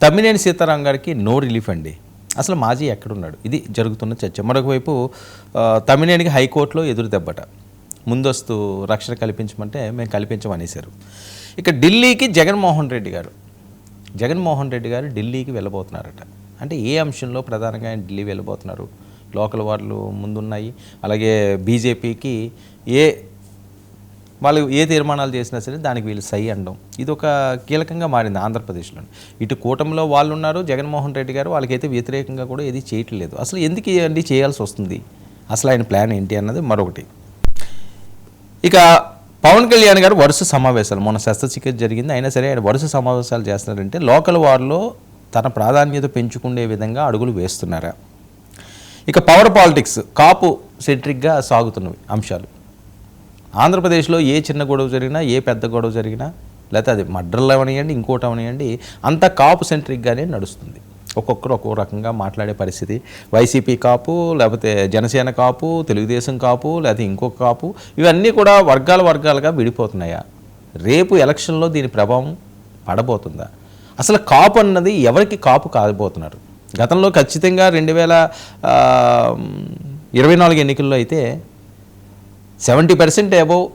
తమ్మినేని సీతారాం గారికి no relief అండి. అసలు మాజీ ఎక్కడున్నాడు? ఇది జరుగుతున్న చర్చ. మరొకవైపు తమ్మినేనికి హైకోర్టులో ఎదురు దెబ్బట. ముందస్తు రక్షణ కల్పించమంటే మేము కల్పించమనేశారు. ఇక ఢిల్లీకి జగన్మోహన్ రెడ్డి గారు ఢిల్లీకి వెళ్ళబోతున్నారట. అంటే ఏ అంశంలో ప్రధానంగా ఆయన ఢిల్లీ వెళ్ళబోతున్నారు? లోకల్ వాళ్ళు ముందున్నాయి. అలాగే బీజేపీకి వాళ్ళు ఏ తీర్మానాలు చేసినా సరే దానికి వీళ్ళు సై అనడం ఇది ఒక కీలకంగా మారింది ఆంధ్రప్రదేశ్లో. ఇటు కూటమిలో వాళ్ళు ఉన్నారు, జగన్మోహన్ రెడ్డి గారు వాళ్ళకైతే వ్యతిరేకంగా కూడా ఏది చేయట్లేదు. అసలు ఎందుకు అండి చేయాల్సి వస్తుంది? అసలు ఆయన ప్లాన్ ఏంటి అన్నది మరొకటి. ఇక పవన్ కళ్యాణ్ గారు వరుస సమావేశాలు, మొన్న శస్త్రచికిత్స జరిగింది, అయినా సరే ఆయన వరుస సమావేశాలు చేస్తున్నారంటే లోకల్ వారిలో తన ప్రాధాన్యత పెంచుకునే విధంగా అడుగులు వేస్తున్నారా? ఇక పవర్ పాలిటిక్స్, కాపు సెంట్రిక్గా సాగుతున్నవి అంశాలు. ఆంధ్రప్రదేశ్లో ఏ చిన్న గొడవ జరిగినా, ఏ పెద్ద గొడవ జరిగినా, లేకపోతే అది మర్డర్లు అవనివ్వండి, ఇంకోటి అవనివ్వండి, అంతా కాపు సెంట్రిక్గానే నడుస్తుంది. ఒక్కొక్కరు ఒక్కో రకంగా మాట్లాడే పరిస్థితి. వైసీపీ కాపు, లేకపోతే జనసేన కాపు, తెలుగుదేశం కాపు, లేకపోతే ఇంకొక కాపు, ఇవన్నీ కూడా వర్గాలుగా విడిపోతున్నాయా? రేపు ఎలక్షన్లో దీని ప్రభావం పడబోతుందా? అసలు కాపు అన్నది ఎవరికి కాపు కాకపోతున్నారు? గతంలో ఖచ్చితంగా 2024 ఎన్నికల్లో అయితే 70% అబోవ్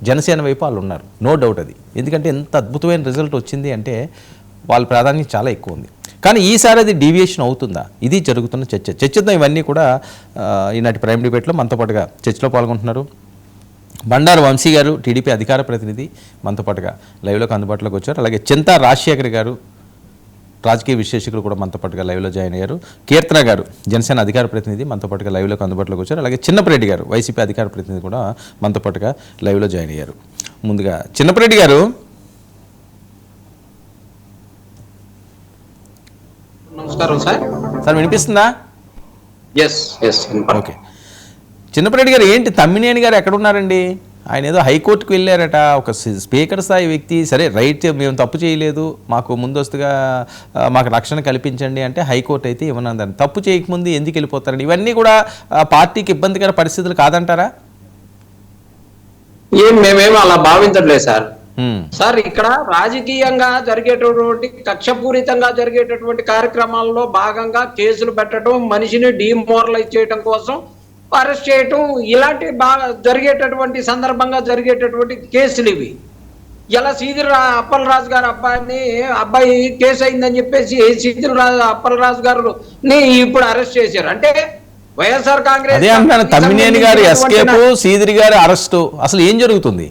జనసేన వైపు వాళ్ళు ఉన్నారు, నో డౌట్ అది. ఎందుకంటే ఎంత అద్భుతమైన రిజల్ట్ వచ్చింది అంటే వాళ్ళ ప్రాధాన్యత చాలా ఎక్కువ ఉంది. కానీ ఈసారి అది డీవియేషన్ అవుతుందా? ఇది జరుగుతున్న చర్చ. చర్చతో ఇవన్నీ కూడా ఈనాటి ప్రైమ్ డిబేట్లో మనతో పాటుగా చర్చలో పాల్గొంటున్నారు బండారు వంశీ గారు, టీడీపీ అధికార ప్రతినిధి, మనతో పాటుగా లైవ్లోకి అందుబాటులోకి వచ్చారు. అలాగే చింతా రాజశేఖర్ గారు, రాజకీయ విశ్లేషకులు కూడా మనతో పాటుగా లైవ్లో జాయిన్ అయ్యారు. కీర్తన గారు, జనసేన అధికార ప్రతినిధి, మనతో పాటుగా లైవ్లోకి అందుబాటులోకి వచ్చారు. అలాగే చిన్నపరెడ్డి గారు, వైసీపీ అధికార ప్రతినిధి కూడా మనతో పాటుగా లైవ్లో జాయిన్ అయ్యారు. ముందుగా చిన్నపరెడ్డి గారు, నమస్కారం సార్. సార్ వినిపిస్తుందా? ఓకే. చిన్నపరెడ్డి గారు, ఏంటి తమ్మినేని గారు ఎక్కడున్నారండి? ఆయన ఏదో హైకోర్టుకు వెళ్ళారట. ఒక స్పీకర్ స్థాయి వ్యక్తి, సరే రైట్, మేము తప్పు చేయలేదు, మాకు ముందస్తుగా మాకు రక్షణ కల్పించండి అంటే హైకోర్టు అయితే ఇవ్వనందని. తప్పు చేయకముందు ఎందుకు వెళ్ళిపోతారండి? ఇవన్నీ కూడా పార్టీకి ఇబ్బందికర పరిస్థితులు కాదంటారా? మేమేమో అలా భావించట్లేదు సార్. సార్, ఇక్కడ రాజకీయంగా జరిగేటటువంటి కక్షపూరితంగా జరిగేటటువంటి కార్యక్రమాల్లో భాగంగా కేసులు పెట్టడం, మనిషిని డిమోరలైజ్ చేయడం కోసం అరెస్ట్ చేయటం, ఇలాంటి బాగా జరిగేటటువంటి సందర్భంగా జరిగేటటువంటి కేసులు ఇవి. ఇలా అప్పలరాజు గారు అబ్బాయి కేసు అయిందని చెప్పేసి అప్పలరాజు గారిని ఇప్పుడు అరెస్ట్ చేశారు. అంటే వైఎస్ఆర్ కాంగ్రెస్ తమ్మినేని గారు ఎస్కేప్, సీదిరి గారి అరెస్టు, అసలు ఏం జరుగుతుంది?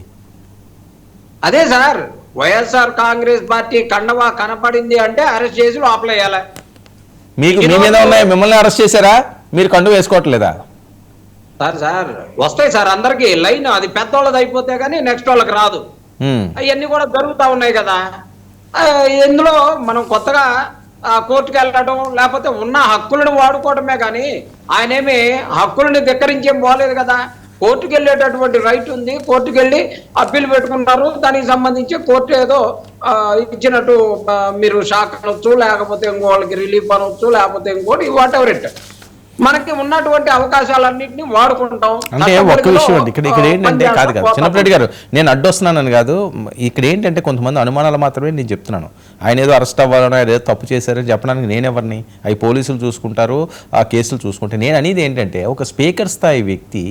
అదే సార్, వైఎస్ఆర్ కాంగ్రెస్ పార్టీ కండవా కనపడింది అంటే అరెస్ట్ చేసి లోపలేయాలి. మీకు మీ మీద ఉన్నాయి, మిమ్మల్ని అరెస్ట్ చేశారా? మీరు కండువ వేసుకోవట్లేదా? సార్ వస్తాయి సార్, అందరికి లైన్ అది పెద్దోళ్ళది అయిపోతే కానీ నెక్స్ట్ వాళ్ళకి రాదు. అవన్నీ కూడా జరుగుతూ ఉన్నాయి కదా. ఇందులో మనం కొత్తగా కోర్టుకు వెళ్ళడం, లేకపోతే ఉన్న హక్కులను వాడుకోవడమే కానీ ఆయనేమి హక్కులని ధిక్కరించేం పోలేదు కదా. కోర్టుకు వెళ్ళేటటువంటి రైట్ ఉంది, కోర్టుకు వెళ్ళి అప్పీల్ పెట్టుకుంటారు. దానికి సంబంధించి కోర్టు ఏదో ఇచ్చినట్టు మీరు షాక్ అనొచ్చు, లేకపోతే ఇంకోళ్ళకి రిలీఫ్ అనొచ్చు, లేకపోతే ఇంకోటి వాట్ ఎవర్ ఇట్, మనకి ఉన్నటువంటి అవకాశాలన్నింటినీ వాడుకుంటాం. అంటే ఒక్క విషయం అండి, ఇక్కడ ఏంటంటే కాదు చిన్నపరెడ్డి గారు, నేను అడ్డొస్తున్నానని కాదు, ఇక్కడ ఏంటంటే కొంతమంది అనుమానాలు మాత్రమే నేను చెప్తున్నాను. ఆయన ఏదో అరెస్ట్ అవ్వాలని, ఆయన ఏదో తప్పు చేశారని చెప్పడానికి నేనెవరిని? అవి పోలీసులు చూసుకుంటారు, ఆ కేసులు చూసుకుంటే. నేను అనేది ఏంటంటే ఒక స్పీకర్ స్థాయి వ్యక్తి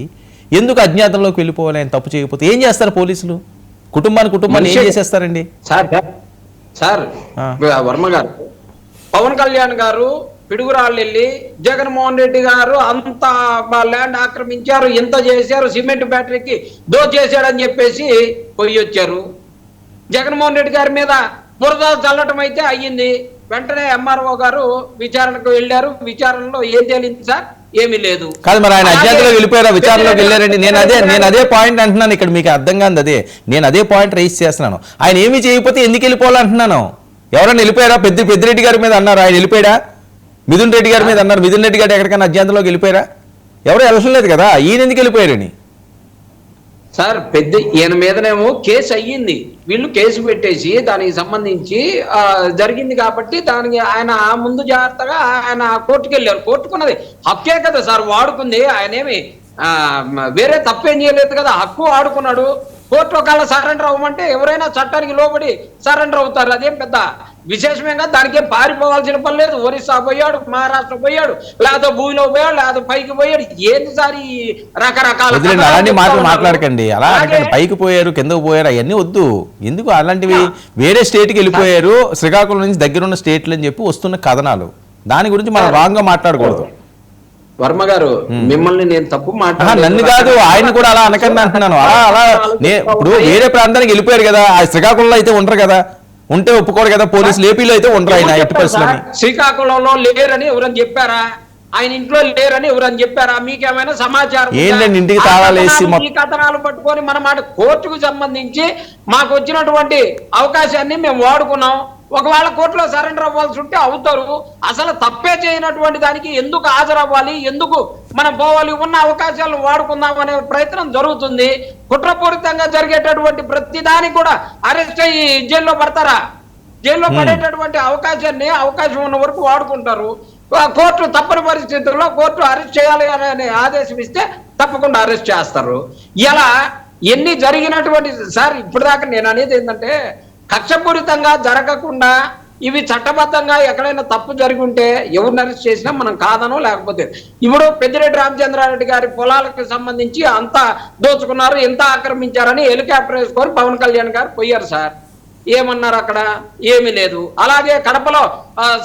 ఎందుకు అజ్ఞాతంలోకి వెళ్ళిపోవాలి? ఆయన తప్పు చేయకపోతే ఏం చేస్తారు పోలీసులు? కుటుంబాన్ని ఏం చేసేస్తారండి? సార్ వర్మ గారు, పవన్ కళ్యాణ్ గారు పిడుగురాళ్ళు వెళ్ళి జగన్మోహన్ రెడ్డి గారు అంత ల్యాండ్ ఆక్రమించారు, ఇంత చేశారు, సిమెంట్ ఫ్యాక్టరీకి దోచేశాడని చెప్పేసి పోయి వచ్చారు. జగన్మోహన్ రెడ్డి గారి మీద బురద చల్లటం అయితే అయ్యింది. వెంటనే ఎంఆర్ఓ గారు విచారణకు వెళ్ళారు. విచారణలో ఏం తేలింది సార్? ఏమీ లేదు. కాదు, మరి ఆయన అజ్ఞాతంలో వెళ్ళిపోయారా? విచారణలోకి వెళ్ళారండి. నేను అదే పాయింట్ అంటున్నాను. ఇక్కడ మీకు అర్థం కాదు అదే, నేను అదే పాయింట్ రైజ్ చేస్తున్నాను. ఆయన ఏమీ చేయకపోతే ఎందుకు వెళ్ళిపోవాలంటున్నాను. ఎవరైనా వెళ్ళిపోయారా? పెద్దిరెడ్డి గారి మీద అన్నారు, ఆయన వెళ్ళిపోయాడా? మిథున్ రెడ్డి గారి మీద అన్నారు, మిథున్ రెడ్డి గారు ఎక్కడికైనా అజ్ఞాతంలోకి వెళ్ళిపోయారా? ఎవరు వెళ్ళలేదు కదా. ఈయన ఎందుకు వెళ్ళిపోయారని సార్, ఈయన మీదనేమో కేసు అయ్యింది, వీళ్ళు కేసు పెట్టేసి దానికి సంబంధించి జరిగింది కాబట్టి దానికి ఆయన ముందు జాగ్రత్తగా ఆయన కోర్టుకు వెళ్ళారు. కోర్టుకున్నది హక్కే కదా సార్, వాడుకుంది. ఆయనేమి వేరే తప్పేం చేయలేదు కదా, హక్కు ఆడుకున్నాడు. కోర్టు ఒకవేళ సరెండర్ అవ్వమంటే ఎవరైనా చట్టానికి లోబడి సరెండర్ అవుతారు. అదేం పెద్ద విశేషంగా దానికే పారిపోవాల్సిన పని లేదు. ఒరిస్సా పోయాడు, మహారాష్ట్ర పోయాడు, లేకపోతే భూమిలో పోయాడు, లేకపోతే పైకి పోయాడు. ఏంటి సార్ ఈ రకరకాల అలాంటి మాటలు మాట్లాడకండి. అలా అనకండి, పైకి పోయారు కిందకు పోయారు అవన్నీ వద్దు. ఎందుకు అలాంటివి? వేరే స్టేట్కి వెళ్ళిపోయారు, శ్రీకాకుళం నుంచి దగ్గరున్న స్టేట్లు అని చెప్పి వస్తున్న కథనాలు, దాని గురించి మనం రాంగ్ గా మాట్లాడకూడదు. వర్మ గారు, మిమ్మల్ని నేను తప్పు నన్ను కాదు, ఆయన కూడా అలా అనకండి అంటున్నాను. అలా ఇప్పుడు వేరే ప్రాంతానికి వెళ్ళిపోయారు కదా, ఆ శ్రీకాకుళంలో అయితే ఉండరు కదా, ఉంటే ఒప్పుకోరు కదా పోలీసులు. ఏపీలో అయితే ఉండరు ఆయన ఎట్టి పరిస్థితులని. శ్రీకాకుళంలో లేరని ఎవరని చెప్పారా? ఆయన ఇంట్లో లేరని ఎవరని చెప్పారా? మీకేమైనా సమాచారం ఏంటండి? ఇంటికి తాళాలేసి ఈ కథనాలు పట్టుకొని మనం కోర్టుకు సంబంధించి మాకు వచ్చినటువంటి అవకాశాన్ని మేము వాడుకున్నాం. ఒకవేళ కోర్టులో సరెండర్ అవ్వాల్సి ఉంటే అవుతారు. అసలు తప్పే చేయనటువంటి దానికి ఎందుకు హాజరవ్వాలి, ఎందుకు మనం పోవాలి? ఉన్న అవకాశాలను వాడుకుందాం అనే ప్రయత్నం జరుగుతుంది. కుట్రపూరితంగా జరిగేటటువంటి ప్రతి దానికి కూడా అరెస్ట్ అయ్యి జైల్లో పడతారా? జైల్లో పడేటటువంటి అవకాశం ఉన్న వరకు వాడుకుంటారు. కోర్టు తప్పని పరిస్థితుల్లో కోర్టు అరెస్ట్ చేయాలి అని ఆదేశం ఇస్తే తప్పకుండా అరెస్ట్ చేస్తారు. ఇలా ఎన్ని జరిగినటువంటి సార్, ఇప్పుడు దాకా నేను అనేది ఏంటంటే, కక్షపూరితంగా జరగకుండా ఇవి చట్టబద్ధంగా ఎక్కడైనా తప్పు జరిగి ఉంటే ఎవరిని అరెస్ట్ చేసినా మనం కాదనో, లేకపోతే ఇప్పుడు పెద్దిరెడ్డి రామచంద్రారెడ్డి గారి పొలాలకు సంబంధించి అంత దోచుకున్నారు, ఎంత ఆక్రమించారని హెలికాప్టర్ వేసుకొని పవన్ కళ్యాణ్ గారు పోయారు సార్. ఏమన్నారు అక్కడ? ఏమీ లేదు. అలాగే కడపలో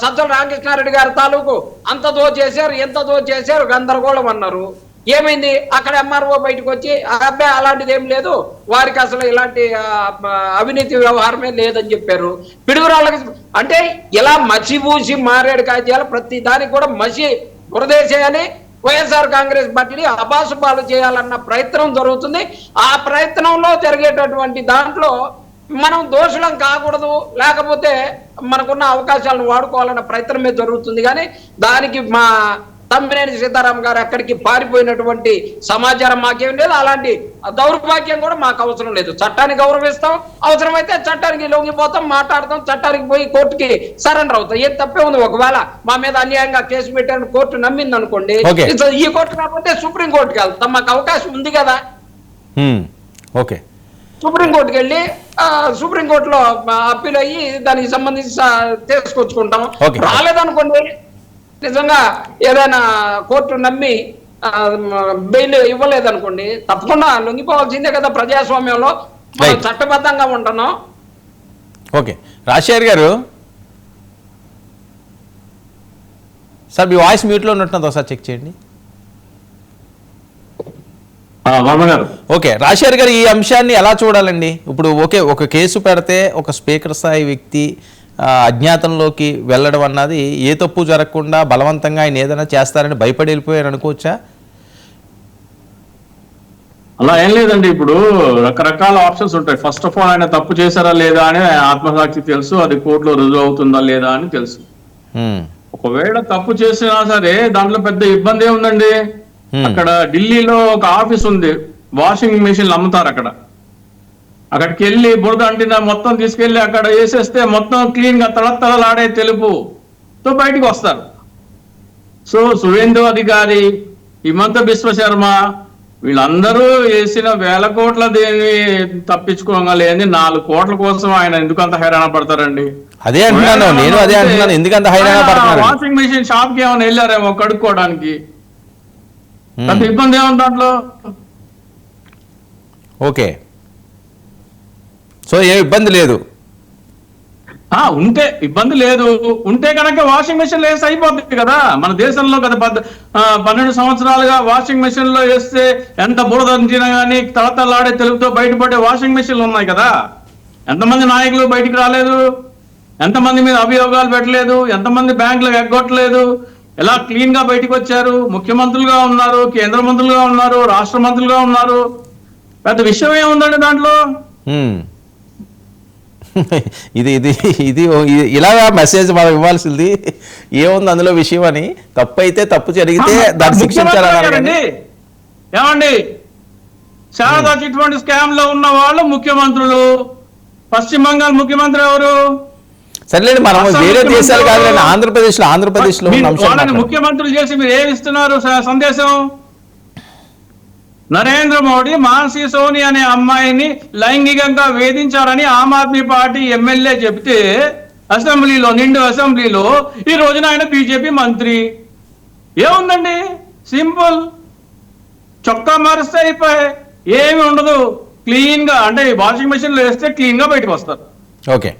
సజ్జల రామకృష్ణారెడ్డి గారి తాలూకు అంత దోచేశారు, ఎంత దోచేశారు, గందరగోళం అన్నారు. ఏమైంది? అక్కడ ఎంఆర్ఓ బయటకు వచ్చి అబ్బాయి అలాంటిది ఏం లేదు, వారికి అసలు ఇలాంటి అవినీతి వ్యవహారమే లేదని చెప్పారు. పిడుగురాళ్ళకి అంటే ఇలా మసిబూసి మారేడు కాజేయాలి, ప్రతి దానికి కూడా బురదేసేయాలి. వైఎస్ఆర్ కాంగ్రెస్ పార్టీని అబాసుపాలు చేయాలన్న ప్రయత్నం జరుగుతుంది. ఆ ప్రయత్నంలో జరిగేటటువంటి దాంట్లో మనం దోషులం కాకూడదు, లేకపోతే మనకున్న అవకాశాలను వాడుకోవాలన్న ప్రయత్నమే జరుగుతుంది. కానీ దానికి మా తమ్మినేని సీతారాం గారు అక్కడికి పారిపోయినటువంటి సమాచారం మాకేం లేదు. అలాంటి దౌర్భాగ్యం కూడా మాకు అవసరం లేదు. చట్టాన్ని గౌరవిస్తాం, అవసరమైతే చట్టానికి లొంగిపోతాం, మాట్లాడతాం, చట్టానికి పోయి కోర్టుకి సరెండర్ అవుతాం. ఏం తప్పే ఉంది? ఒకవేళ మా మీద అన్యాయంగా కేసు పెట్టారని కోర్టు నమ్మింది అనుకోండి, ఈ కోర్టు కాకపోతే సుప్రీం కోర్టుకి వెళ్తాం, మాకు అవకాశం ఉంది కదా. ఓకే, సుప్రీంకోర్టుకి వెళ్ళి సుప్రీంకోర్టులో అప్పీల్ అయ్యి దానికి సంబంధించి తీసుకొచ్చుకుంటాం. రాలేదనుకోండి, నిజంగా ఏదైనా కోర్టు నమ్మి బెయిల్ ఇవ్వలేదనుకోండి, తప్పకుండా లొంగిపోవాల్సిందే కదా. ప్రజాస్వామ్యంలో చట్టబద్ధంగా ఉంటున్నాం. ఓకే, రాజశేఖర్ గారు సార్, మీ వాయిస్ మ్యూట్లో ఉన్నట్టు ఒకసారి చెక్ చేయండి. ఓకే, రాజశేఖర్ గారు, ఈ అంశాన్ని ఎలా చూడాలండి? ఇప్పుడు ఒక కేసు పెడితే ఒక స్పీకర్ స్థాయి వ్యక్తి అజ్ఞాతంలోకి వెళ్ళడం అన్నది ఏ తప్పు జరగకుండా బలవంతంగా ఆయన ఏదైనా చేస్తారని భయపడి వెళ్ళిపోయారు అనుకోవచ్చా? అలా ఏం లేదండి. ఇప్పుడు రకరకాల ఆప్షన్స్ ఉంటాయి. ఫస్ట్ ఆఫ్ ఆల్ ఆయన తప్పు చేశారా లేదా అని ఆత్మసాక్షి తెలుసు, అది కోర్టులో రుజువు అవుతుందా లేదా అని తెలుసు. ఒకవేళ తప్పు చేసినా సరే దాంట్లో పెద్ద ఇబ్బంది ఏముందండి? అక్కడ ఢిల్లీలో ఒక ఆఫీస్ ఉంది, వాషింగ్ మెషిన్లు అమ్ముతారు. అక్కడికి వెళ్ళి బురద అంటిన మొత్తం తీసుకెళ్లి అక్కడ వేసేస్తే మొత్తం క్లీన్ గా తళతళలాడే తెలుపుతో బయటికి వస్తారు. సో సువేందు అధికారి, హిమంత బిశ్వ శర్మ వీళ్ళందరూ వేసిన 1000 కోట్ల దేని తప్పించుకోగలేని 4 కోట్ల కోసం ఆయన ఎందుకు అంత హైరాణ పడతారండి? అదే అంటున్నాను నేను, అదే అంటున్నాను, ఎందుకంత హైరాణ పడతారు? వాషింగ్ మెషిన్ షాప్ కి ఏమైనా వెళ్ళారేమో కడుక్కోవడానికి, అంత ఇబ్బంది ఏముంది దాంట్లో? ఓకే, సో ఏ ఇబ్బంది లేదు. ఉంటే ఇబ్బంది లేదు. ఉంటే కనుక వాషింగ్ మెషిన్ లో వేస్తే అయిపోతుంది కదా. మన దేశంలో గత 12 సంవత్సరాలుగా వాషింగ్ మెషిన్ లో వేస్తే ఎంత బురదంచినా కానీ తళతళలాడే తెలుగుతో బయటపడే వాషింగ్ మెషిన్లు ఉన్నాయి కదా. ఎంతమంది నాయకులు బయటికి రాలేదు, ఎంతమంది మీద అభియోగాలు పెట్టలేదు, ఎంతమంది బ్యాంకులు ఎగ్గొట్టలేదు, ఎలా క్లీన్ గా బయటకు వచ్చారు. ముఖ్యమంత్రులుగా ఉన్నారు, కేంద్ర మంత్రులుగా ఉన్నారు, రాష్ట్ర మంత్రులుగా ఉన్నారు. పెద్ద విషయం ఏముందండి దాంట్లో? ఇది ఇది ఇది ఇలాగా మెసేజ్ మనం ఇవ్వాల్సింది ఏముంది అందులో విషయం అని. తప్పు అయితే తప్పు జరిగితే దాన్ని శిక్షించాలండి. ఏమండి, శారదా చిట్ ఫండ్ స్కామ్ లో ఉన్న వాళ్ళు ముఖ్యమంత్రులు. పశ్చిమ బంగాల్ ముఖ్యమంత్రి ఎవరు? సరేలేండి, మనం వేరే దేశాలు కాదులేండి, ఆంధ్రప్రదేశ్ లో ముఖ్యమంత్రులు చేసి మీరు ఏమి ఇస్తున్నారు సందేశం? నరేంద్ర మోడీ మాన్సీ సోని అనే అమ్మాయిని లైంగికంగా వేధించారని ఆమ్ ఆద్మీ పార్టీ ఎమ్మెల్యే చెబితే నిండు అసెంబ్లీలో ఈ రోజున ఆయన బీజేపీ మంత్రి. ఏముందండి, సింపుల్, చొక్కా మారిస్తే అయిపోయి, ఏమి ఉండదు. క్లీన్ గా, అంటే వాషింగ్ మెషిన్ లో వేస్తే క్లీన్ గా బయటకు వస్తారు. ఓకే.